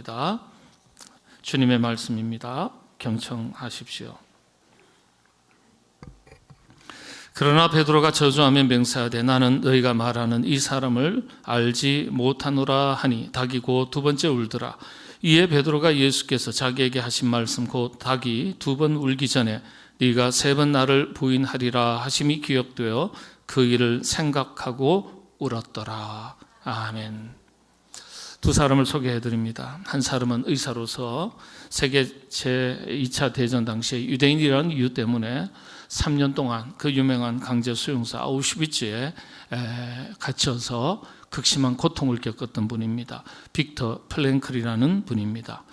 합니다. 주님의 말씀입니다. 경청하십시오. 그러나 베드로가 저주하며 맹세하되 나는 너희가 말하는 이 사람을 알지 못하노라 하니 닭이 곧 두 번째 울더라. 이에 베드로가 예수께서 자기에게 하신 말씀 곧 닭이 두 번 울기 전에 네가 세 번 나를 부인하리라 하심이 기억되어 그 일을 생각하고 울었더라. 아멘. 두 사람을 소개해드립니다. 한 사람은 의사로서 세계 제2차 대전 당시에 유대인이라는 이유 때문에 3년 동안 그 유명한 강제 수용소 아우슈비츠에 갇혀서 극심한 고통을 겪었던 분입니다. 빅터 플랭클이라는 분입니다.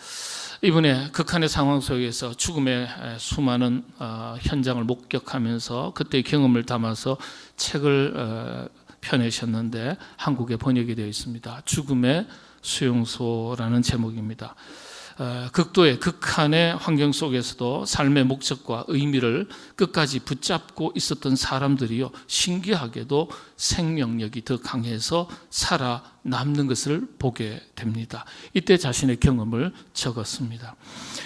이분의 극한의 상황 속에서 죽음의 수많은 현장을 목격하면서 그때의 경험을 담아서 책을 펴내셨는데 한국에 번역이 되어 있습니다. 죽음의 수용소라는 제목입니다. 극도의 극한의 환경 속에서도 삶의 목적과 의미를 끝까지 붙잡고 있었던 사람들이요, 신기하게도 생명력이 더 강해서 살아남는 것을 보게 됩니다. 이때 자신의 경험을 적었습니다.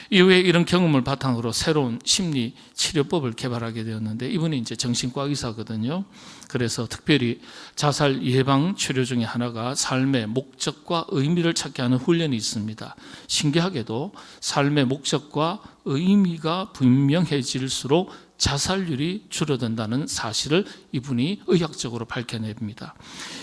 이후에 이런 경험을 바탕으로 새로운 심리 치료법을 개발하게 되었는데, 이분이 이제 정신과 의사거든요. 그래서 특별히 자살 예방 치료 중에 하나가 삶의 목적과 의미를 찾게 하는 훈련이 있습니다. 신기하게도 삶의 목적과 의미가 분명해질수록 자살률이 줄어든다는 사실을 이분이 의학적으로 밝혀냅니다.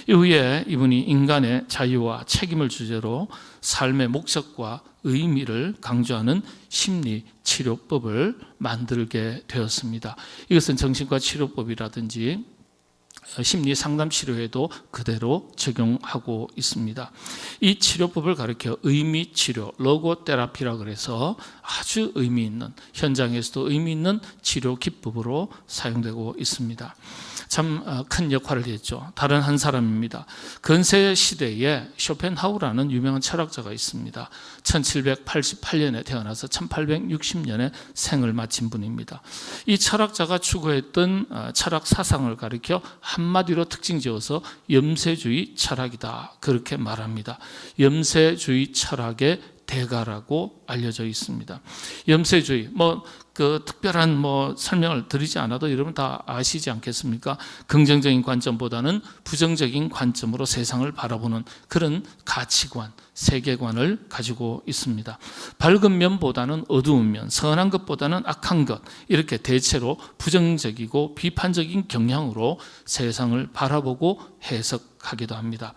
이후에 이분이 인간의 자유와 책임을 주제로 삶의 목적과 의미를 강조하는 심리 치료법을 만들게 되었습니다. 이것은 정신과 치료법이라든지 심리 상담 치료에도 그대로 적용하고 있습니다. 이 치료법을 가리켜 의미 치료, 로고 테라피라 그래서 아주 의미 있는, 현장에서도 의미 있는 치료 기법으로 사용되고 있습니다. 참 큰 역할을 했죠. 다른 한 사람입니다. 근세 시대에 쇼펜하우라는 유명한 철학자가 있습니다. 1788년에 태어나서 1860년에 생을 마친 분입니다. 이 철학자가 추구했던 철학 사상을 가리켜 한마디로 특징 지어서 염세주의 철학이다, 그렇게 말합니다. 염세주의 철학의 대가라고 알려져 있습니다. 염세주의, 특별한 설명을 드리지 않아도 여러분 다 아시지 않겠습니까? 긍정적인 관점보다는 부정적인 관점으로 세상을 바라보는 그런 가치관, 세계관을 가지고 있습니다. 밝은 면보다는 어두운 면, 선한 것보다는 악한 것, 이렇게 대체로 부정적이고 비판적인 경향으로 세상을 바라보고 해석하기도 합니다.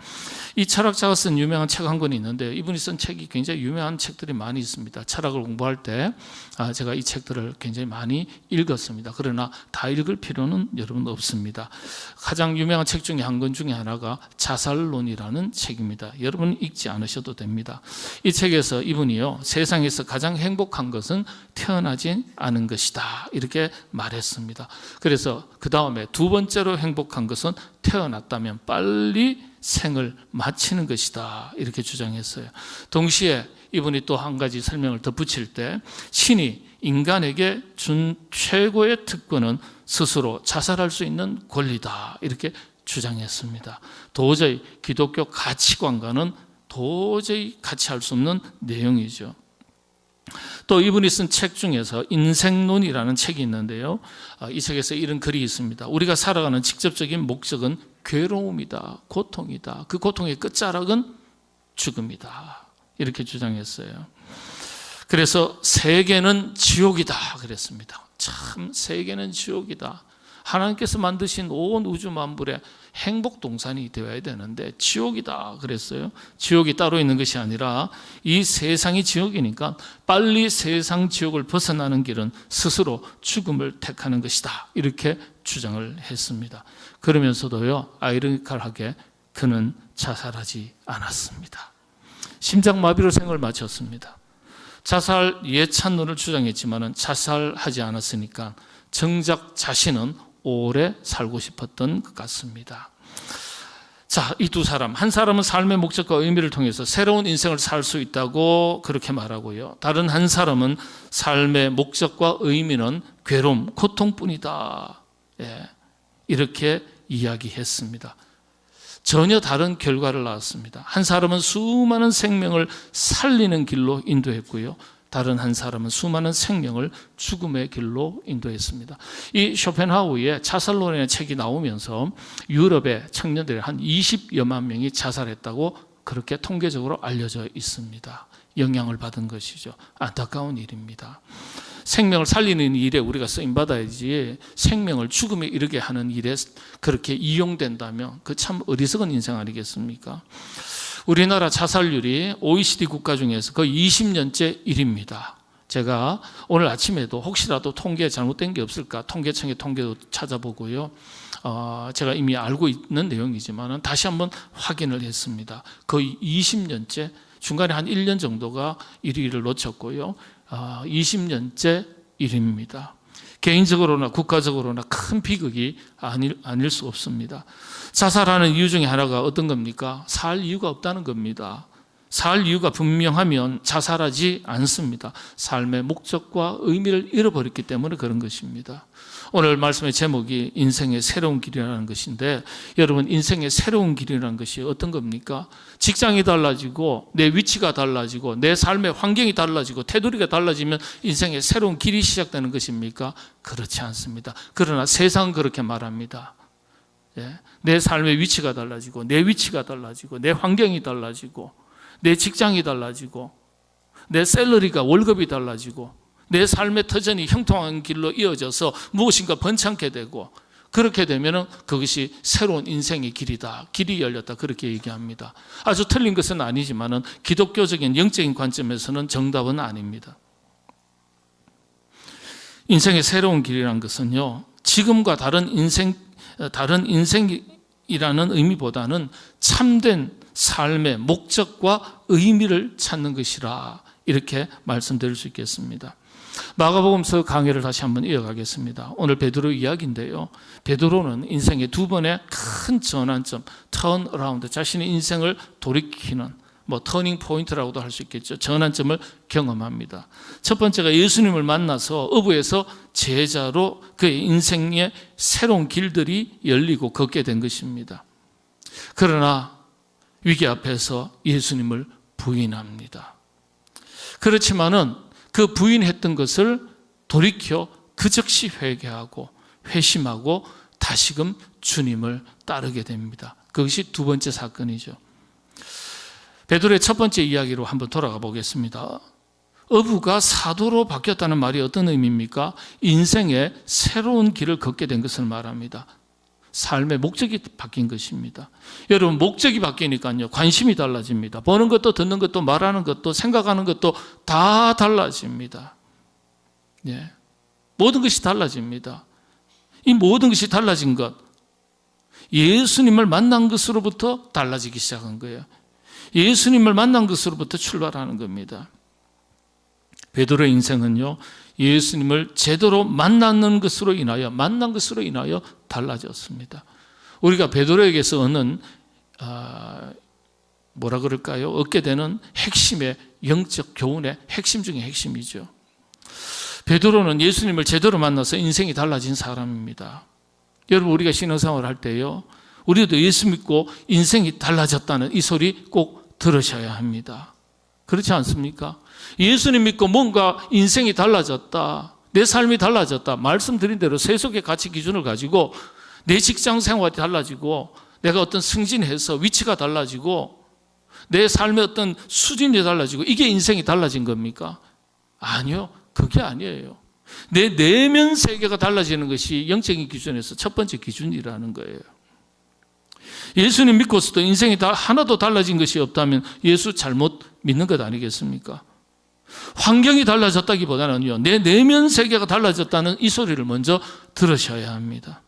이 철학자가 쓴 유명한 책 한 권이 있는데, 이분이 쓴 책이 굉장히 유명한 책들이 많이 있습니다. 철학을 공부할 때 제가 이 책들을 굉장히 많이 읽었습니다. 그러나 다 읽을 필요는 여러분 없습니다. 가장 유명한 책 중에 한 권 중에 하나가 자살론이라는 책입니다. 여러분 읽지 않으셔도 됩니다. 이 책에서 이분이요, 세상에서 가장 행복한 것은 태어나지 않은 것이다, 이렇게 말했습니다. 그래서 그 다음에 두 번째로 행복한 것은 태어났다면 빨리 생을 마치는 것이다, 이렇게 주장했어요. 동시에 이분이 또 한 가지 설명을 덧붙일 때, 신이 인간에게 준 최고의 특권은 스스로 자살할 수 있는 권리다, 이렇게 주장했습니다. 도저히 기독교 가치관과는 도저히 같이 할 수 없는 내용이죠. 또 이분이 쓴 책 중에서 인생론이라는 책이 있는데요, 이 책에서 이런 글이 있습니다. 우리가 살아가는 직접적인 목적은 괴로움이다, 고통이다. 그 고통의 끝자락은 죽음이다, 이렇게 주장했어요. 그래서 세계는 지옥이다 그랬습니다. 참, 세계는 지옥이다. 하나님께서 만드신 온 우주 만물의 행복 동산이 되어야 되는데 지옥이다 그랬어요. 지옥이 따로 있는 것이 아니라 이 세상이 지옥이니까 빨리 세상 지옥을 벗어나는 길은 스스로 죽음을 택하는 것이다, 이렇게 주장을 했습니다. 그러면서도요, 아이러니컬하게 그는 자살하지 않았습니다. 심장마비로 생을 마쳤습니다. 자살 예찬론을 주장했지만 자살하지 않았으니까 정작 자신은 오래 살고 싶었던 것 같습니다. 자, 이 두 사람, 한 사람은 삶의 목적과 의미를 통해서 새로운 인생을 살 수 있다고 그렇게 말하고요, 다른 한 사람은 삶의 목적과 의미는 괴로움, 고통뿐이다, 이렇게 이야기했습니다. 전혀 다른 결과를 낳았습니다. 한 사람은 수많은 생명을 살리는 길로 인도했고요. 다른 한 사람은 수많은 생명을 죽음의 길로 인도했습니다. 이 쇼펜하우의 자살론의 책이 나오면서 유럽의 청년들이 한 20여만 명이 자살했다고 그렇게 통계적으로 알려져 있습니다. 영향을 받은 것이죠. 안타까운 일입니다. 생명을 살리는 일에 우리가 쓰임받아야지 생명을 죽음에 이르게 하는 일에 그렇게 이용된다면 그 참 어리석은 인생 아니겠습니까? 우리나라 자살률이 OECD 국가 중에서 거의 20년째 1위입니다. 제가 오늘 아침에도 혹시라도 통계 잘못된 게 없을까 통계청의 통계도 찾아보고요. 제가 이미 알고 있는 내용이지만 다시 한번 확인을 했습니다. 거의 20년째 중간에 한 1년 정도가 1위를 놓쳤고요. 20년째 1위입니다. 개인적으로나 국가적으로나 큰 비극이 아닐 수 없습니다. 자살하는 이유 중에 하나가 어떤 겁니까? 살 이유가 없다는 겁니다. 살 이유가 분명하면 자살하지 않습니다. 삶의 목적과 의미를 잃어버렸기 때문에 그런 것입니다. 오늘 말씀의 제목이 인생의 새로운 길이라는 것인데 여러분 인생의 새로운 길이라는 것이 어떤 겁니까? 직장이 달라지고 내 위치가 달라지고 내 삶의 환경이 달라지고 테두리가 달라지면 인생의 새로운 길이 시작되는 것입니까? 그렇지 않습니다. 그러나 세상은 그렇게 말합니다. 내 삶의 위치가 달라지고 내 위치가 달라지고 내 환경이 달라지고 내 직장이 달라지고 내 샐러리가 월급이 달라지고 내 삶의 터전이 형통한 길로 이어져서 무엇인가 번창게 되고 그렇게 되면 그것이 새로운 인생의 길이다. 길이 열렸다. 그렇게 얘기합니다. 아주 틀린 것은 아니지만 기독교적인 영적인 관점에서는 정답은 아닙니다. 인생의 새로운 길이라는 것은요. 지금과 다른 인생이라는 의미보다는 참된 삶의 목적과 의미를 찾는 것이라 이렇게 말씀드릴 수 있겠습니다. 마가복음서 강해를 다시 한번 이어가겠습니다. 오늘 베드로 이야기인데요. 베드로는 인생의 두 번의 큰 전환점, 턴 어라운드, 자신의 인생을 돌이키는 터닝 포인트라고도 할 수 있겠죠. 전환점을 경험합니다. 첫 번째가 예수님을 만나서 어부에서 제자로 그의 인생의 새로운 길들이 열리고 걷게 된 것입니다. 그러나 위기 앞에서 예수님을 부인합니다. 그렇지만은 그 부인했던 것을 돌이켜 그 즉시 회개하고 회심하고 다시금 주님을 따르게 됩니다. 그것이 두 번째 사건이죠. 베드로의 첫 번째 이야기로 한번 돌아가 보겠습니다. 어부가 사도로 바뀌었다는 말이 어떤 의미입니까? 인생의 새로운 길을 걷게 된 것을 말합니다. 삶의 목적이 바뀐 것입니다. 여러분 목적이 바뀌니까요 관심이 달라집니다. 보는 것도 듣는 것도 말하는 것도 생각하는 것도 다 달라집니다. 모든 것이 달라집니다. 이 모든 것이 달라진 것 예수님을 만난 것으로부터 달라지기 시작한 거예요. 예수님을 만난 것으로부터 출발하는 겁니다. 베드로의 인생은요 예수님을 제대로 만난 것으로 인하여 달라졌습니다. 우리가 베드로에게서 얻는 얻게 되는 핵심의 영적 교훈의 핵심 중에 핵심이죠. 베드로는 예수님을 제대로 만나서 인생이 달라진 사람입니다. 여러분 우리가 신앙생활을 할 때요 우리도 예수 믿고 인생이 달라졌다는 이 소리 꼭 들으셔야 합니다. 그렇지 않습니까? 예수님 믿고 뭔가 인생이 달라졌다, 내 삶이 달라졌다, 말씀드린 대로 세속의 가치 기준을 가지고 내 직장 생활이 달라지고 내가 어떤 승진해서 위치가 달라지고 내 삶의 어떤 수준이 달라지고 이게 인생이 달라진 겁니까? 아니요, 그게 아니에요. 내 내면 세계가 달라지는 것이 영적인 기준에서 첫 번째 기준이라는 거예요. 예수님 믿고서도 인생이 하나도 달라진 것이 없다면 예수 잘못 믿는 것 아니겠습니까? 환경이 달라졌다기보다는요 내 내면 세계가 달라졌다는 이 소리를 먼저 들으셔야 합니다.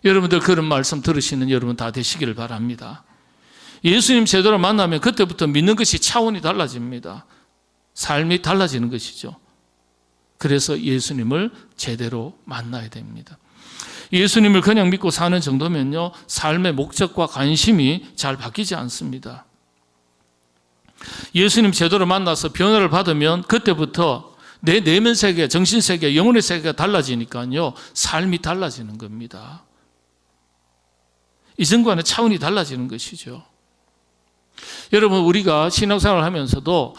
여러분들 그런 말씀 들으시는 여러분 다 되시기를 바랍니다. 예수님 제대로 만나면 그때부터 믿는 것이 차원이 달라집니다. 삶이 달라지는 것이죠. 그래서 예수님을 제대로 만나야 됩니다. 예수님을 그냥 믿고 사는 정도면요 삶의 목적과 관심이 잘 바뀌지 않습니다. 예수님 제대로 만나서 변화를 받으면 그때부터 내 내면 세계, 정신 세계, 영혼의 세계가 달라지니까요 삶이 달라지는 겁니다. 이전과는 차원이 달라지는 것이죠. 여러분, 우리가 신앙생활을 하면서도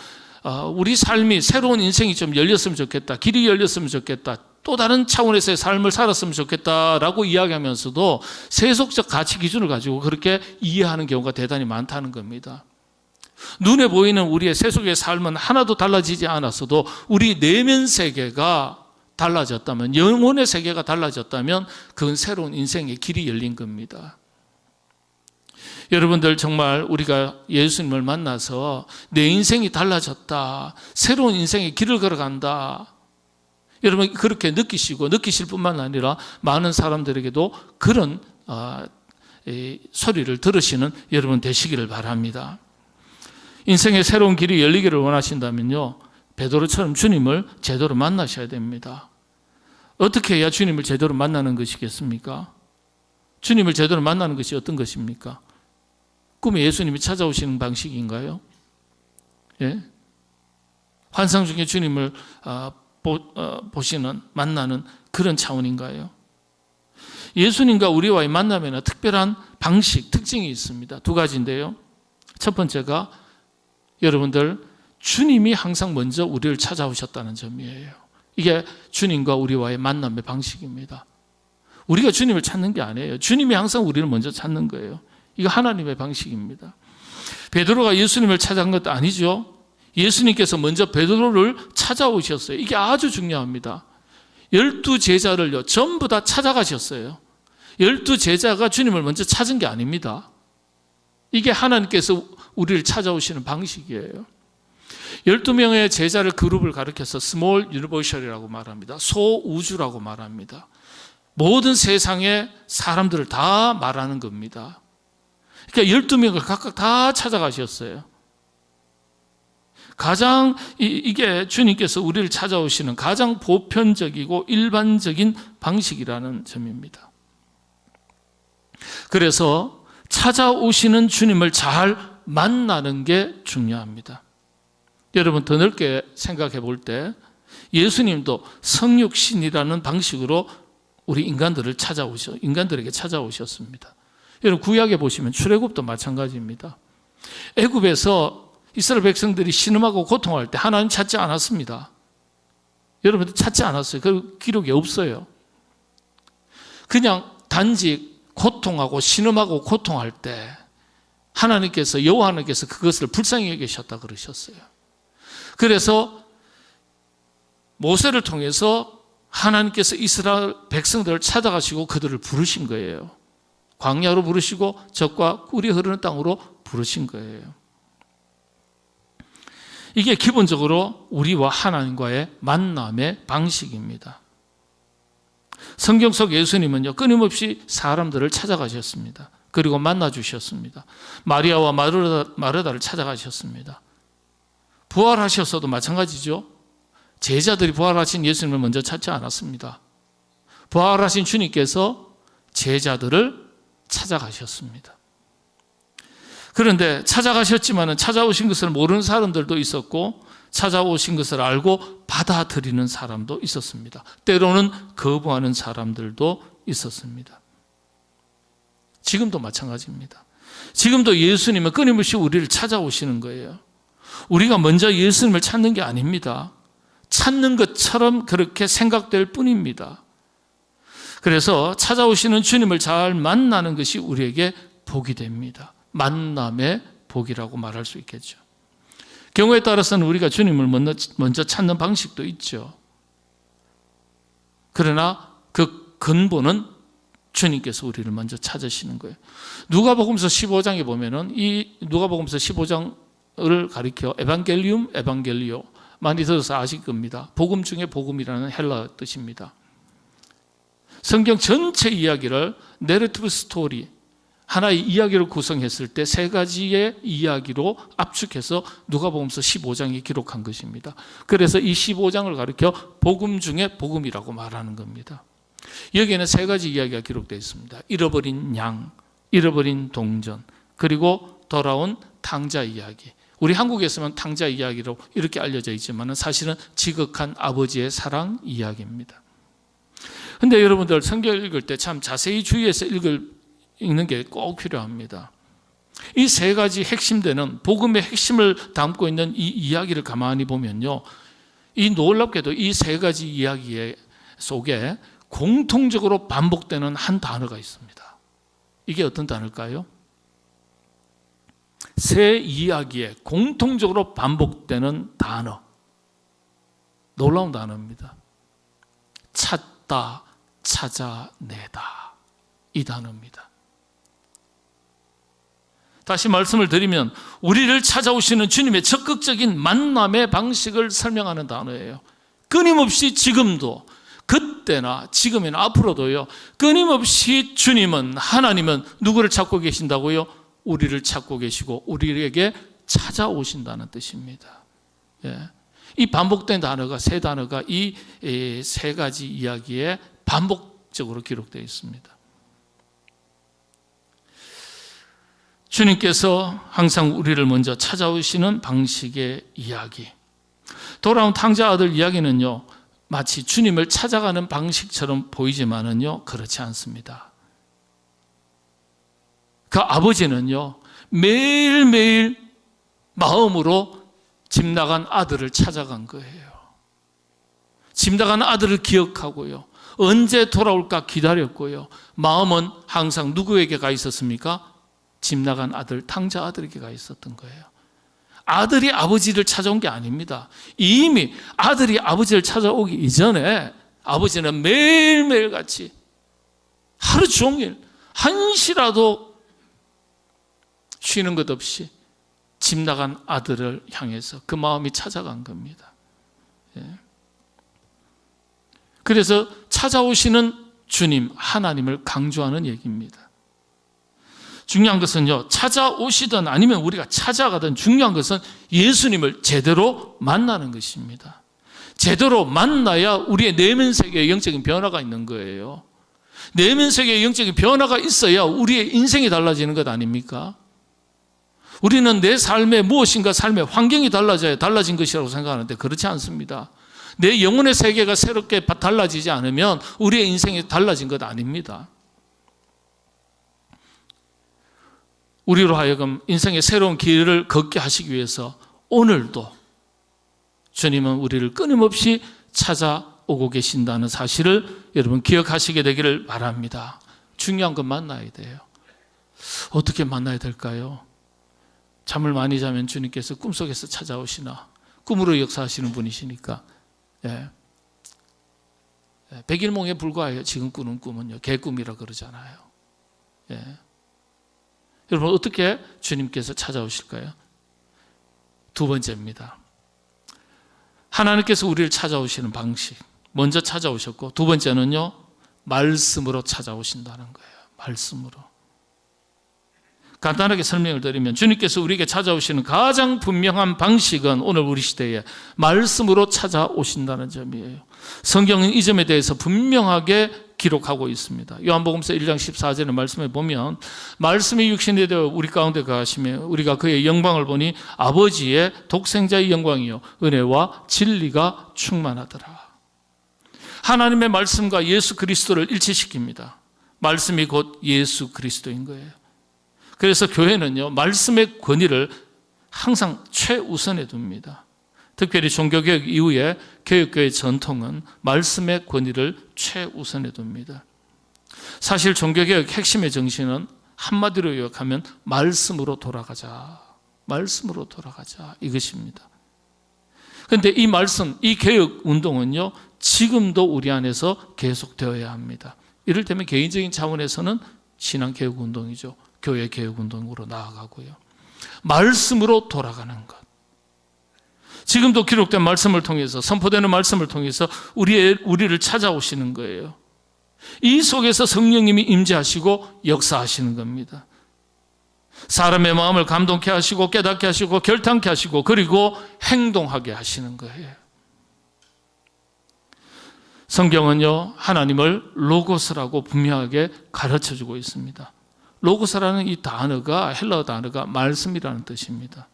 우리 삶이 새로운 인생이 좀 열렸으면 좋겠다, 길이 열렸으면 좋겠다, 또 다른 차원에서의 삶을 살았으면 좋겠다라고 이야기하면서도 세속적 가치 기준을 가지고 그렇게 이해하는 경우가 대단히 많다는 겁니다. 눈에 보이는 우리의 세속의 삶은 하나도 달라지지 않았어도 우리 내면 세계가 달라졌다면, 영혼의 세계가 달라졌다면 그건 새로운 인생의 길이 열린 겁니다. 여러분들, 정말 우리가 예수님을 만나서 내 인생이 달라졌다, 새로운 인생의 길을 걸어간다, 여러분 그렇게 느끼시고 느끼실 뿐만 아니라 많은 사람들에게도 그런 소리를 들으시는 여러분 되시기를 바랍니다. 인생의 새로운 길이 열리기를 원하신다면요, 베드로처럼 주님을 제대로 만나셔야 됩니다. 어떻게 해야 주님을 제대로 만나는 것이겠습니까? 주님을 제대로 만나는 것이 어떤 것입니까? 꿈에 예수님이 찾아오시는 방식인가요? 예? 환상 중에 주님을 보시는, 만나는 그런 차원인가요? 예수님과 우리와의 만남에는 특별한 방식, 특징이 있습니다. 두 가지인데요. 첫 번째가 여러분들, 주님이 항상 먼저 우리를 찾아오셨다는 점이에요. 이게 주님과 우리와의 만남의 방식입니다. 우리가 주님을 찾는 게 아니에요. 주님이 항상 우리를 먼저 찾는 거예요. 이거 하나님의 방식입니다. 베드로가 예수님을 찾아간 것도 아니죠. 예수님께서 먼저 베드로를 찾아오셨어요. 이게 아주 중요합니다. 12제자를요 전부 다 찾아가셨어요. 12제자가 주님을 먼저 찾은 게 아닙니다. 이게 하나님께서 우리를 찾아오시는 방식이에요. 12명의 제자를 그룹을 가리켜서 스몰 유니버셜이라고 말합니다. 소우주라고 말합니다. 모든 세상의 사람들을 다 말하는 겁니다. 그러니까 12명을 각각 다 찾아가셨어요. 가장 이게 주님께서 우리를 찾아오시는 가장 보편적이고 일반적인 방식이라는 점입니다. 그래서 찾아오시는 주님을 잘 만나는 게 중요합니다. 여러분, 더 넓게 생각해 볼 때 예수님도 성육신이라는 방식으로 우리 인간들에게 찾아오셨습니다. 여러분, 구약에 보시면 출애굽도 마찬가지입니다. 애굽에서 이스라엘 백성들이 신음하고 고통할 때 하나님 찾지 않았습니다. 여러분들 찾지 않았어요. 그 기록이 없어요. 그냥 단지 고통하고 신음하고 고통할 때 하나님께서, 여호와 하나님께서 그것을 불쌍히 여기셨다 그러셨어요. 그래서 모세를 통해서 하나님께서 이스라엘 백성들을 찾아가시고 그들을 부르신 거예요. 광야로 부르시고 젖과 꿀이 흐르는 땅으로 부르신 거예요. 이게 기본적으로 우리와 하나님과의 만남의 방식입니다. 성경 속 예수님은요, 끊임없이 사람들을 찾아가셨습니다. 그리고 만나주셨습니다. 마리아와 마르다를 찾아가셨습니다. 부활하셨어도 마찬가지죠. 제자들이 부활하신 예수님을 먼저 찾지 않았습니다. 부활하신 주님께서 제자들을 찾아가셨습니다. 그런데 찾아가셨지만 찾아오신 것을 모르는 사람들도 있었고, 찾아오신 것을 알고 받아들이는 사람도 있었습니다. 때로는 거부하는 사람들도 있었습니다. 지금도 마찬가지입니다. 지금도 예수님은 끊임없이 우리를 찾아오시는 거예요. 우리가 먼저 예수님을 찾는 게 아닙니다. 찾는 것처럼 그렇게 생각될 뿐입니다. 그래서 찾아오시는 주님을 잘 만나는 것이 우리에게 복이 됩니다. 만남의 복이라고 말할 수 있겠죠. 경우에 따라서는 우리가 주님을 먼저 찾는 방식도 있죠. 그러나 그 근본은 주님께서 우리를 먼저 찾으시는 거예요. 누가복음서 15장에 보면은 이 누가복음서 15장을 가리켜 에반겔리움, 에반겔리오, 많이 들어서 아실 겁니다. 복음 중에 복음이라는 헬라 뜻입니다. 성경 전체 이야기를 내러티브 스토리, 하나의 이야기를 구성했을 때 세 가지의 이야기로 압축해서 누가복음서 15장에 기록한 것입니다. 그래서 이 15장을 가리켜 복음 중에 복음이라고 말하는 겁니다. 여기에는 세 가지 이야기가 기록되어 있습니다. 잃어버린 양, 잃어버린 동전, 그리고 돌아온 탕자 이야기. 우리 한국에서는 탕자 이야기로 이렇게 알려져 있지만 사실은 지극한 아버지의 사랑 이야기입니다. 그런데 여러분들 성경 읽을 때 참 자세히 주의해서 읽는 게 꼭 필요합니다. 이 세 가지 핵심되는 복음의 핵심을 담고 있는 이 이야기를 가만히 보면요, 이 놀랍게도 이 세 가지 이야기 속에 공통적으로 반복되는 한 단어가 있습니다. 이게 어떤 단어일까요? 세 이야기에 공통적으로 반복되는 단어, 놀라운 단어입니다. 찾다, 찾아내다, 이 단어입니다. 다시 말씀을 드리면 우리를 찾아오시는 주님의 적극적인 만남의 방식을 설명하는 단어예요. 끊임없이 지금도, 그때나 지금이나 앞으로도요, 끊임없이 주님은, 하나님은 누구를 찾고 계신다고요? 우리를 찾고 계시고 우리에게 찾아오신다는 뜻입니다. 예. 이 반복된 단어가, 세 단어가 이 세 가지 이야기에 반복적으로 기록되어 있습니다. 주님께서 항상 우리를 먼저 찾아오시는 방식의 이야기, 돌아온 탕자 아들 이야기는요, 마치 주님을 찾아가는 방식처럼 보이지만은요, 그렇지 않습니다. 그 아버지는요, 매일매일 마음으로 집 나간 아들을 찾아간 거예요. 집 나간 아들을 기억하고요, 언제 돌아올까 기다렸고요, 마음은 항상 누구에게 가 있었습니까? 집 나간 아들, 탕자 아들에게 가 있었던 거예요. 아들이 아버지를 찾아온 게 아닙니다. 이미 아들이 아버지를 찾아오기 이전에 아버지는 매일매일 같이 하루 종일 한시라도 쉬는 것 없이 집 나간 아들을 향해서 그 마음이 찾아간 겁니다. 예. 그래서 찾아오시는 주님, 하나님을 강조하는 얘기입니다. 중요한 것은요, 찾아오시든 아니면 우리가 찾아가든 중요한 것은 예수님을 제대로 만나는 것입니다. 제대로 만나야 우리의 내면 세계에 영적인 변화가 있는 거예요. 내면 세계에 영적인 변화가 있어야 우리의 인생이 달라지는 것 아닙니까? 우리는 내 삶에 무엇인가 삶의 환경이 달라져야 달라진 것이라고 생각하는데 그렇지 않습니다. 내 영혼의 세계가 새롭게 달라지지 않으면 우리의 인생이 달라진 것 아닙니다. 우리로 하여금 인생의 새로운 길을 걷게 하시기 위해서 오늘도 주님은 우리를 끊임없이 찾아오고 계신다는 사실을 여러분 기억하시게 되기를 바랍니다. 중요한 건 만나야 돼요. 어떻게 만나야 될까요? 잠을 많이 자면 주님께서 꿈속에서 찾아오시나, 꿈으로 역사하시는 분이시니까. 예. 백일몽에 불과해요. 지금 꾸는 꿈은요, 개꿈이라 그러잖아요. 예. 여러분, 어떻게 주님께서 찾아오실까요? 두 번째입니다. 하나님께서 우리를 찾아오시는 방식, 먼저 찾아오셨고, 두 번째는요, 말씀으로 찾아오신다는 거예요. 말씀으로. 간단하게 설명을 드리면 주님께서 우리에게 찾아오시는 가장 분명한 방식은 오늘 우리 시대에 말씀으로 찾아오신다는 점이에요. 성경은 이 점에 대해서 분명하게 기록하고 있습니다. 요한복음서 1장 14절의 말씀에 보면 말씀이 육신이 되어 우리 가운데 거하시며 우리가 그의 영광을 보니 아버지의 독생자의 영광이요 은혜와 진리가 충만하더라. 하나님의 말씀과 예수 그리스도를 일치시킵니다. 말씀이 곧 예수 그리스도인 거예요. 그래서 교회는요, 말씀의 권위를 항상 최우선에 둡니다. 특별히 종교개혁 이후에 개혁교회 전통은 말씀의 권위를 최우선에 둡니다. 사실 종교개혁 핵심의 정신은 한마디로 요약하면 말씀으로 돌아가자, 말씀으로 돌아가자, 이것입니다. 그런데 이 말씀, 이 개혁 운동은요, 지금도 우리 안에서 계속되어야 합니다. 이를테면 개인적인 차원에서는 신앙개혁 운동이죠. 교회 개혁 운동으로 나아가고요. 말씀으로 돌아가는 것. 지금도 기록된 말씀을 통해서, 선포되는 말씀을 통해서 우리를 찾아오시는 거예요. 이 속에서 성령님이 임재하시고 역사하시는 겁니다. 사람의 마음을 감동케 하시고 깨닫게 하시고 결단케 하시고 그리고 행동하게 하시는 거예요. 성경은요, 하나님을 로고스라고 분명하게 가르쳐주고 있습니다. 로고스라는 이 단어가, 헬라어 단어가 말씀이라는 뜻입니다.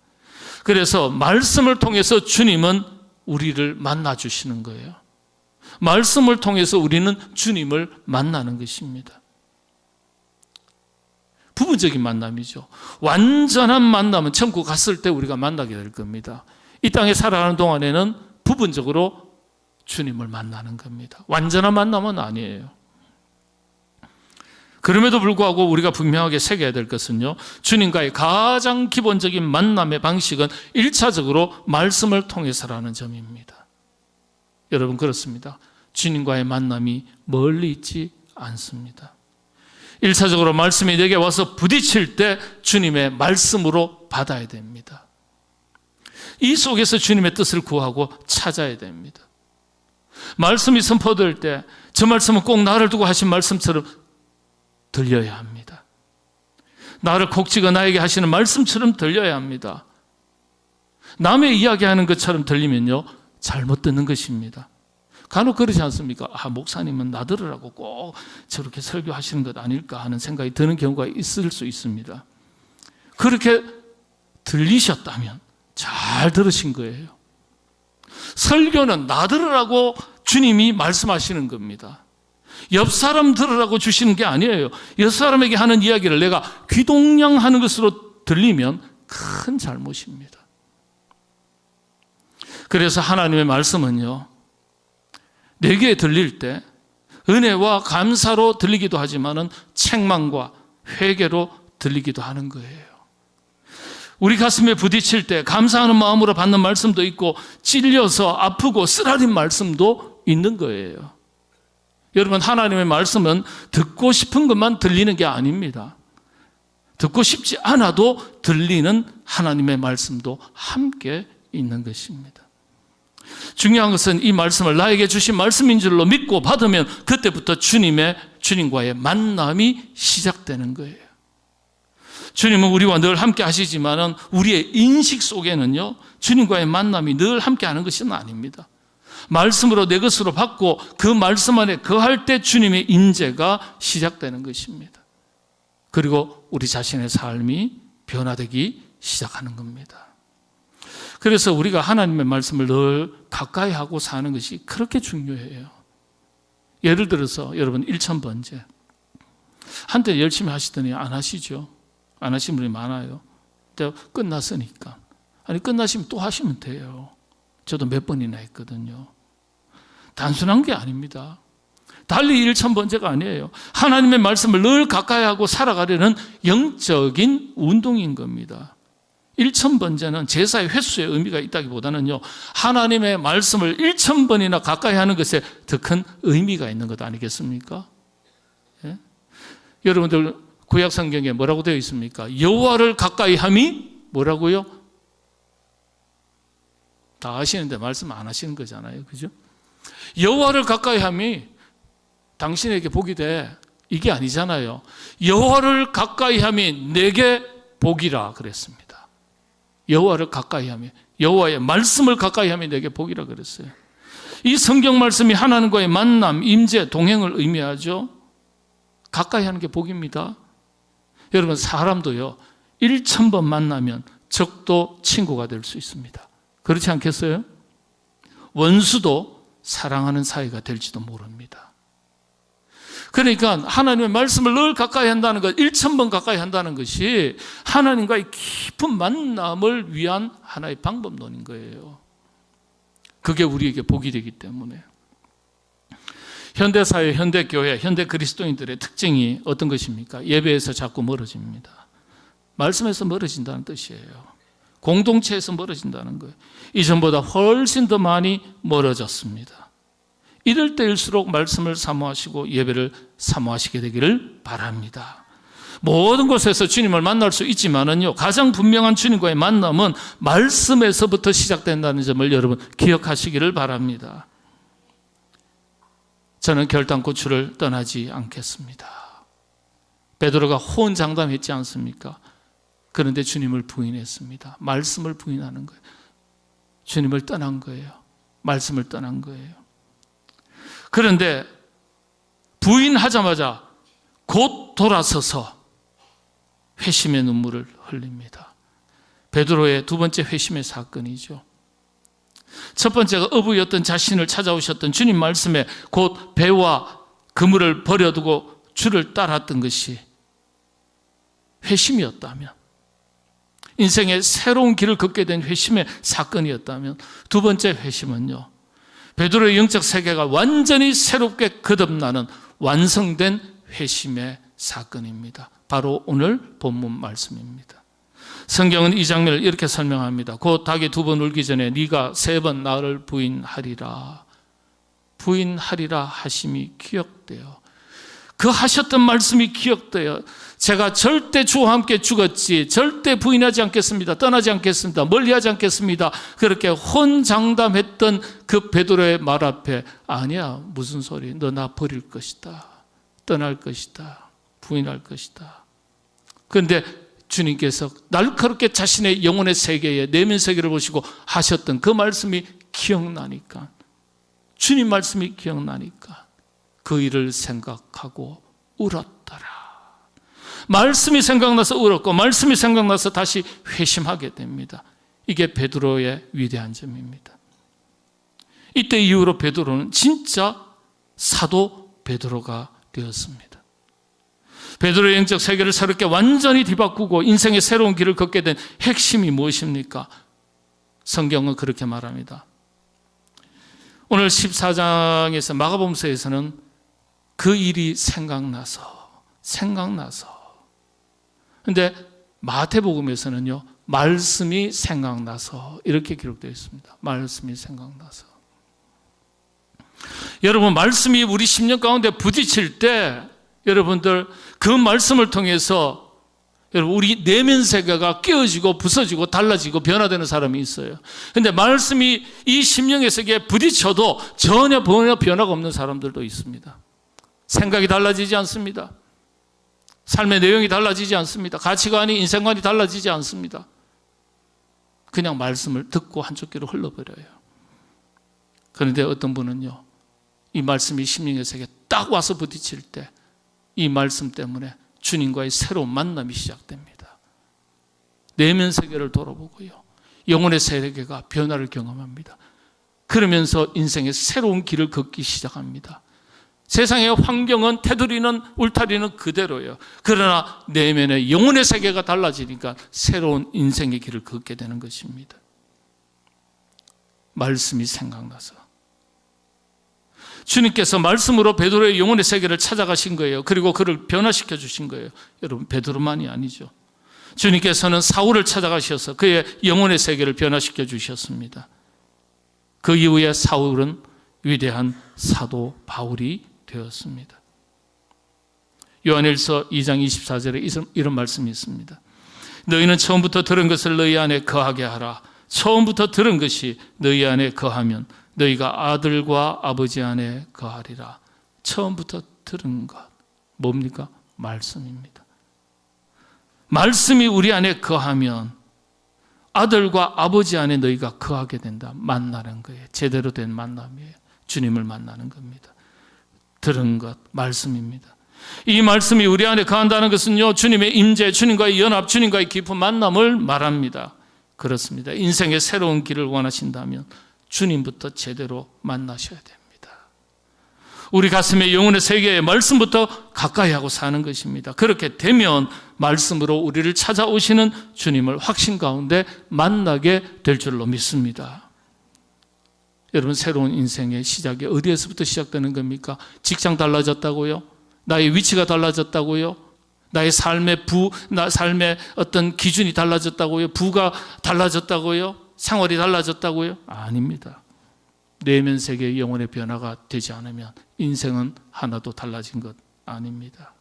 그래서 말씀을 통해서 주님은 우리를 만나주시는 거예요. 말씀을 통해서 우리는 주님을 만나는 것입니다. 부분적인 만남이죠. 완전한 만남은 천국 갔을 때 우리가 만나게 될 겁니다. 이 땅에 살아가는 동안에는 부분적으로 주님을 만나는 겁니다. 완전한 만남은 아니에요. 그럼에도 불구하고 우리가 분명하게 새겨야 될 것은요, 주님과의 가장 기본적인 만남의 방식은 1차적으로 말씀을 통해서라는 점입니다. 여러분, 그렇습니다. 주님과의 만남이 멀리 있지 않습니다. 1차적으로 말씀이 내게 와서 부딪힐 때 주님의 말씀으로 받아야 됩니다. 이 속에서 주님의 뜻을 구하고 찾아야 됩니다. 말씀이 선포될 때 저 말씀은 꼭 나를 두고 하신 말씀처럼 들려야 합니다. 나를 콕 찍어 나에게 하시는 말씀처럼 들려야 합니다. 남의 이야기하는 것처럼 들리면요, 잘못 듣는 것입니다. 간혹 그러지 않습니까? 목사님은 나 들으라고 꼭 저렇게 설교하시는 것 아닐까 하는 생각이 드는 경우가 있을 수 있습니다. 그렇게 들리셨다면 잘 들으신 거예요. 설교는 나 들으라고 주님이 말씀하시는 겁니다. 옆 사람 들으라고 주시는 게 아니에요. 옆 사람에게 하는 이야기를 내가 귀동냥하는 것으로 들리면 큰 잘못입니다. 그래서 하나님의 말씀은요, 내게 들릴 때 은혜와 감사로 들리기도 하지만은 책망과 회개로 들리기도 하는 거예요. 우리 가슴에 부딪힐 때 감사하는 마음으로 받는 말씀도 있고 찔려서 아프고 쓰라린 말씀도 있는 거예요. 여러분, 하나님의 말씀은 듣고 싶은 것만 들리는 게 아닙니다. 듣고 싶지 않아도 들리는 하나님의 말씀도 함께 있는 것입니다. 중요한 것은 이 말씀을 나에게 주신 말씀인 줄로 믿고 받으면 그때부터 주님과의 만남이 시작되는 거예요. 주님은 우리와 늘 함께 하시지만은 우리의 인식 속에는요, 주님과의 만남이 늘 함께 하는 것은 아닙니다. 말씀으로 내 것으로 받고 그 말씀 안에 거할 때 주님의 임재가 시작되는 것입니다. 그리고 우리 자신의 삶이 변화되기 시작하는 겁니다. 그래서 우리가 하나님의 말씀을 늘 가까이 하고 사는 것이 그렇게 중요해요. 예를 들어서 여러분, 1000번째 한때 열심히 하시더니 안 하시죠. 안 하시는 분이 많아요. 근데 끝났으니까. 끝나시면 또 하시면 돼요. 저도 몇 번이나 했거든요. 단순한 게 아닙니다. 달리 1000번째가 아니에요. 하나님의 말씀을 늘 가까이 하고 살아가려는 영적인 운동인 겁니다. 1000번째는 제사의 횟수의 의미가 있다기보다는요, 하나님의 말씀을 1000번이나 가까이 하는 것에 더 큰 의미가 있는 것 아니겠습니까? 예? 여러분들 구약 성경에 뭐라고 되어 있습니까? 여호와를 가까이 함이 뭐라고요? 다 아시는데 말씀 안 하시는 거잖아요. 그죠? 여호와를 가까이 함이 당신에게 복이 돼. 이게 아니잖아요. 여호와를 가까이 함이 내게 복이라 그랬습니다. 여호와를 가까이 함이, 여호와의 말씀을 가까이 함이 내게 복이라 그랬어요. 이 성경 말씀이 하나님과의 만남, 임재, 동행을 의미하죠. 가까이 하는 게 복입니다. 여러분, 사람도요, 1000번 만나면 적도 친구가 될 수 있습니다. 그렇지 않겠어요? 원수도 사랑하는 사이가 될지도 모릅니다. 그러니까 하나님의 말씀을 늘 가까이 한다는 것, 1000번 가까이 한다는 것이 하나님과의 깊은 만남을 위한 하나의 방법론인 거예요. 그게 우리에게 복이 되기 때문에. 현대사회, 현대교회, 현대 그리스도인들의 특징이 어떤 것입니까? 예배에서 자꾸 멀어집니다. 말씀에서 멀어진다는 뜻이에요. 공동체에서 멀어진다는 거예요. 이전보다 훨씬 더 많이 멀어졌습니다. 이럴 때일수록 말씀을 사모하시고 예배를 사모하시게 되기를 바랍니다. 모든 곳에서 주님을 만날 수 있지만은요, 가장 분명한 주님과의 만남은 말씀에서부터 시작된다는 점을 여러분 기억하시기를 바랍니다. 저는 결단코 주를 떠나지 않겠습니다. 베드로가 호언장담했지 않습니까? 그런데 주님을 부인했습니다. 말씀을 부인하는 거예요. 주님을 떠난 거예요. 말씀을 떠난 거예요. 그런데 부인하자마자 곧 돌아서서 회심의 눈물을 흘립니다. 베드로의 두 번째 회심의 사건이죠. 첫 번째가 어부였던 자신을 찾아오셨던 주님 말씀에 곧 배와 그물을 버려두고 주를 따랐던 것이 회심이었다면, 인생의 새로운 길을 걷게 된 회심의 사건이었다면, 두 번째 회심은요, 베드로의 영적 세계가 완전히 새롭게 거듭나는 완성된 회심의 사건입니다. 바로 오늘 본문 말씀입니다. 성경은 이 장면을 이렇게 설명합니다. 곧 닭이 2번 울기 전에 네가 3번 나를 부인하리라. 부인하리라 하심이 기억돼요. 그 하셨던 말씀이 기억돼요. 제가 절대 주와 함께 죽었지, 절대 부인하지 않겠습니다, 떠나지 않겠습니다, 멀리하지 않겠습니다, 그렇게 혼장담했던 그 베드로의 말 앞에, 아니야, 무슨 소리, 너 나 버릴 것이다, 떠날 것이다, 부인할 것이다. 그런데 주님께서 날카롭게 자신의 영혼의 세계에, 내면 세계를 보시고 하셨던 그 말씀이 기억나니까, 주님 말씀이 기억나니까 그 일을 생각하고 울었더라. 말씀이 생각나서 울었고, 말씀이 생각나서 다시 회심하게 됩니다. 이게 베드로의 위대한 점입니다. 이때 이후로 베드로는 진짜 사도 베드로가 되었습니다. 베드로의 영적 세계를 새롭게 완전히 뒤바꾸고 인생의 새로운 길을 걷게 된 핵심이 무엇입니까? 성경은 그렇게 말합니다. 오늘 14장에서 마가복음서에서는 그 일이 생각나서. 근데 마태복음에서는요, 말씀이 생각나서 이렇게 기록되어 있습니다. 말씀이 생각나서. 여러분, 말씀이 우리 심령 가운데 부딪힐 때 여러분들 그 말씀을 통해서 여러분 우리 내면 세계가 깨어지고 부서지고 달라지고 변화되는 사람이 있어요. 그런데 말씀이 이 심령의 세계에 부딪혀도 전혀 변화가 없는 사람들도 있습니다. 생각이 달라지지 않습니다. 삶의 내용이 달라지지 않습니다. 가치관이, 인생관이 달라지지 않습니다. 그냥 말씀을 듣고 한쪽 귀로 흘러버려요. 그런데 어떤 분은요, 이 말씀이 심령의 세계에 딱 와서 부딪힐 때 이 말씀 때문에 주님과의 새로운 만남이 시작됩니다. 내면 세계를 돌아보고요, 영혼의 세계가 변화를 경험합니다. 그러면서 인생의 새로운 길을 걷기 시작합니다. 세상의 환경은, 테두리는, 울타리는 그대로예요. 그러나 내면의 영혼의 세계가 달라지니까 새로운 인생의 길을 걷게 되는 것입니다. 말씀이 생각나서. 주님께서 말씀으로 베드로의 영혼의 세계를 찾아가신 거예요. 그리고 그를 변화시켜 주신 거예요. 여러분, 베드로만이 아니죠. 주님께서는 사울을 찾아가셔서 그의 영혼의 세계를 변화시켜 주셨습니다. 그 이후에 사울은 위대한 사도 바울이 되었습니다. 요한일서 2장 24절에 이런 말씀이 있습니다. 너희는 처음부터 들은 것을 너희 안에 거하게 하라. 처음부터 들은 것이 너희 안에 거하면 너희가 아들과 아버지 안에 거하리라. 처음부터 들은 것 뭡니까? 말씀입니다. 말씀이 우리 안에 거하면 아들과 아버지 안에 너희가 거하게 된다. 만나는 거예요. 제대로 된 만남이에요. 주님을 만나는 겁니다. 들은 것, 말씀입니다. 이 말씀이 우리 안에 거한다는 것은요, 주님의 임재, 주님과의 연합, 주님과의 깊은 만남을 말합니다. 그렇습니다. 인생의 새로운 길을 원하신다면 주님부터 제대로 만나셔야 됩니다. 우리 가슴의 영혼의 세계에 말씀부터 가까이 하고 사는 것입니다. 그렇게 되면 말씀으로 우리를 찾아오시는 주님을 확신 가운데 만나게 될 줄로 믿습니다. 여러분, 새로운 인생의 시작이 어디에서부터 시작되는 겁니까? 직장 달라졌다고요? 나의 위치가 달라졌다고요? 나의 삶의 삶의 어떤 기준이 달라졌다고요? 부가 달라졌다고요? 생활이 달라졌다고요? 아닙니다. 내면 세계의 영혼의 변화가 되지 않으면 인생은 하나도 달라진 것 아닙니다.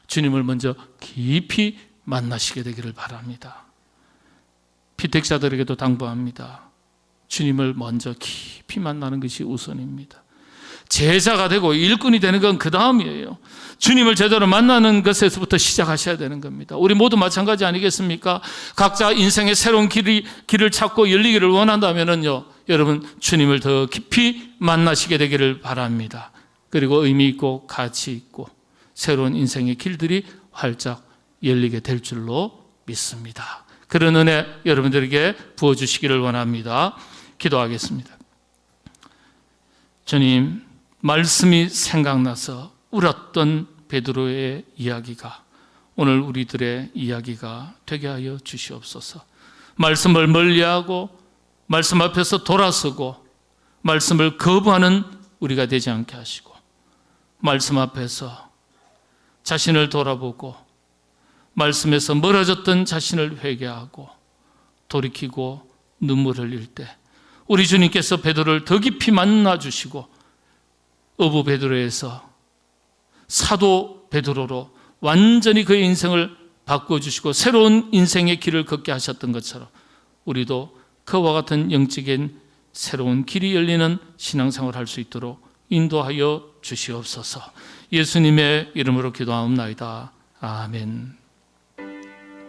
주님을 먼저 깊이 만나시게 되기를 바랍니다. 피택자들에게도 당부합니다. 주님을 먼저 깊이 만나는 것이 우선입니다. 제자가 되고 일꾼이 되는 건 그 다음이에요. 주님을 제대로 만나는 것에서부터 시작하셔야 되는 겁니다. 우리 모두 마찬가지 아니겠습니까? 각자 인생의 새로운 길을 찾고 열리기를 원한다면요, 여러분 주님을 더 깊이 만나시게 되기를 바랍니다. 그리고 의미 있고 가치 있고 새로운 인생의 길들이 활짝 열리게 될 줄로 믿습니다. 그런 은혜 여러분들에게 부어주시기를 원합니다. 기도하겠습니다. 주님, 말씀이 생각나서 울었던 베드로의 이야기가 오늘 우리들의 이야기가 되게 하여 주시옵소서. 말씀을 멀리하고 말씀 앞에서 돌아서고 말씀을 거부하는 우리가 되지 않게 하시고, 말씀 앞에서 자신을 돌아보고 말씀에서 멀어졌던 자신을 회개하고 돌이키고 눈물 흘릴 때 우리 주님께서 베드로를 더 깊이 만나주시고 어부 베드로에서 사도 베드로로 완전히 그의 인생을 바꿔주시고 새로운 인생의 길을 걷게 하셨던 것처럼 우리도 그와 같은 영적인 새로운 길이 열리는 신앙생활을 할 수 있도록 인도하여 주시옵소서. 예수님의 이름으로 기도하옵나이다. 아멘.